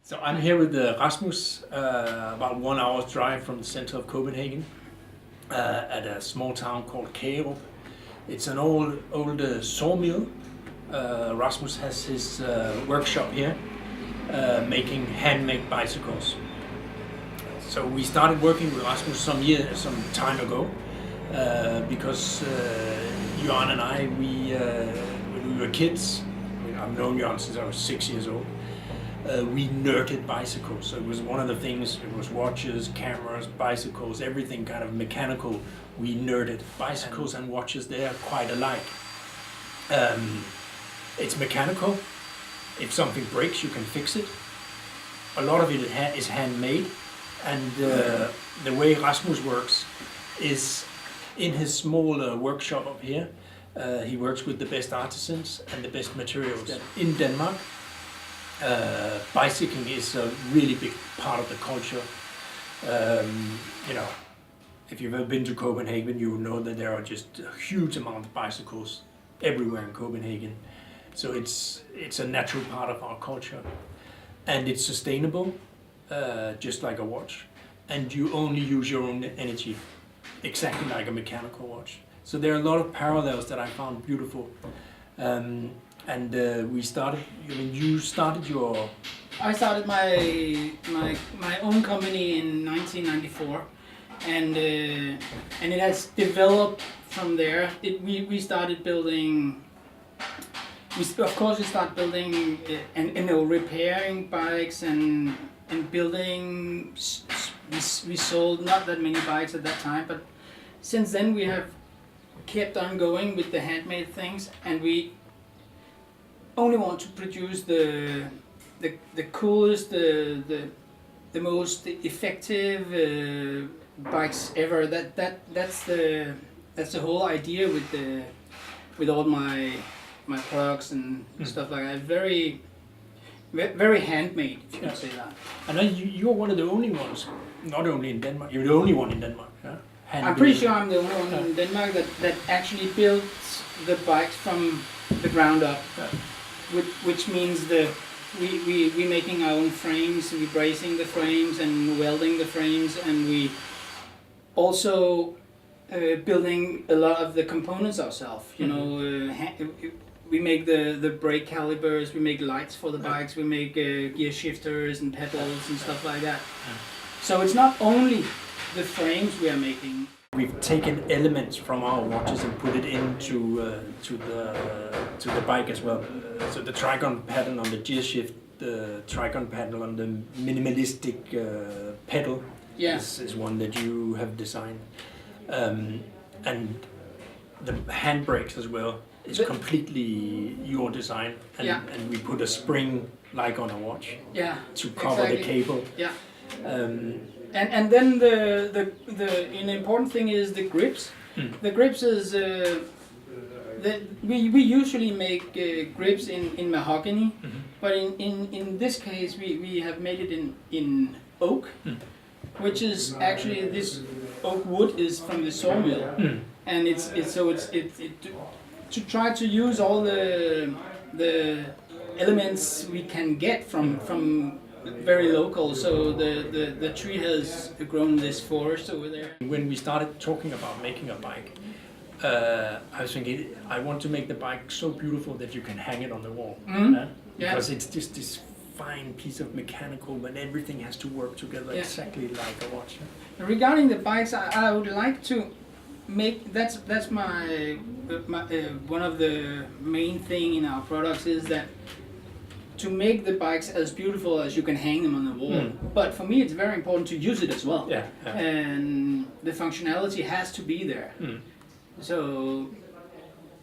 So I'm here with Rasmus, about 1 hour's drive from the center of Copenhagen, at a small town called Kagerup. It's an old sawmill. Rasmus has his workshop here, making handmade bicycles. So we started working with Rasmus some time ago, because Johan and I, when we were kids, I've known Johan since I was 6 years old. We nerded bicycles. So it was one of the things, it was watches, cameras, bicycles, everything kind of mechanical. We nerded. Bicycles and watches, they are quite alike. It's mechanical. If something breaks, you can fix it. A lot of it is handmade. And the way Rasmus works is in his small workshop up here. He works with the best artisans and the best materials. In Denmark, bicycling is a really big part of the culture. If you've ever been to Copenhagen, you will know that there are just a huge amount of bicycles everywhere in Copenhagen. So it's a natural part of our culture, and it's sustainable, just like a watch. And you only use your own energy, exactly like a mechanical watch. So there are a lot of parallels that I found beautiful. We started. You started your. I started my own company in 1994, and it has developed from there. We started building. We start building and repairing bikes and building. We sold not that many bikes at that time, but since then we have kept on going with the handmade things, and we only want to produce the coolest, the most effective bikes ever. That's the whole idea with all my products and stuff like that. Very very handmade, if you can say that. I know you're one of the only ones, not only in Denmark. You're the only one in Denmark. Yeah? I'm pretty sure I'm the only one in Denmark that actually builds the bikes from the ground up. Which means we making our own frames, we bracing the frames and welding the frames, and we also building a lot of the components ourselves. We make the brake calipers, we make lights for the bikes, we make gear shifters and pedals and stuff like that. So it's not only the frames we are making. We've taken elements from our watches and put it into to the bike as well. So the trigon pattern on the gear shift, the trigon pattern on the minimalistic pedal is one that you have designed, and the handbrakes as well is completely your design. And we put a spring like on a watch to cover the cable. And then an important thing is the grips. The grips is we usually make grips in mahogany, but in this case we have made it in oak, which is actually this oak wood is from the sawmill, and it's to try to use all the elements we can get from very local. So the tree has grown this forest over there. When we started talking about making a bike, I was thinking I want to make the bike so beautiful that you can hang it on the wall. Because it's just this fine piece of mechanical, but everything has to work together exactly like a watch. Regarding the bikes, I would like to make that's my one of the main thing in our products is that to make the bikes as beautiful as you can hang them on the wall. But for me it's very important to use it as well. And the functionality has to be there. So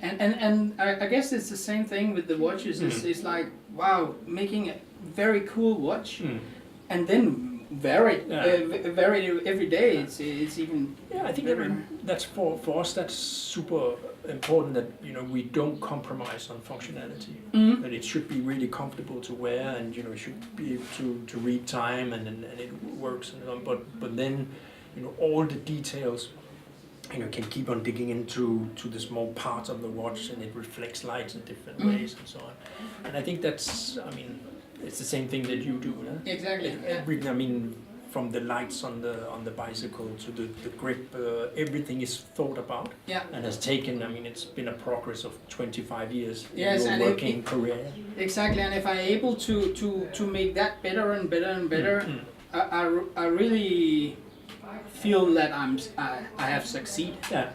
and I guess it's the same thing with the watches. It's like, wow, making a very cool watch and then vary every day. It's even I think that's for us that's super important, that we don't compromise on functionality. That it should be really comfortable to wear, and it should be able to read time, and it works, but then all the details can keep on digging into the small parts of the watch, and it reflects light in different ways and so on. And I think that's it's the same thing that you do. Exactly. I mean, from the lights on the bicycle to the grip, everything is thought about. Yeah. And has taken. I mean, it's been a progress of 25 years Yes, in and your working career. Exactly, and if I'm able to make that better and better and better, I really feel that I have succeeded. Yeah.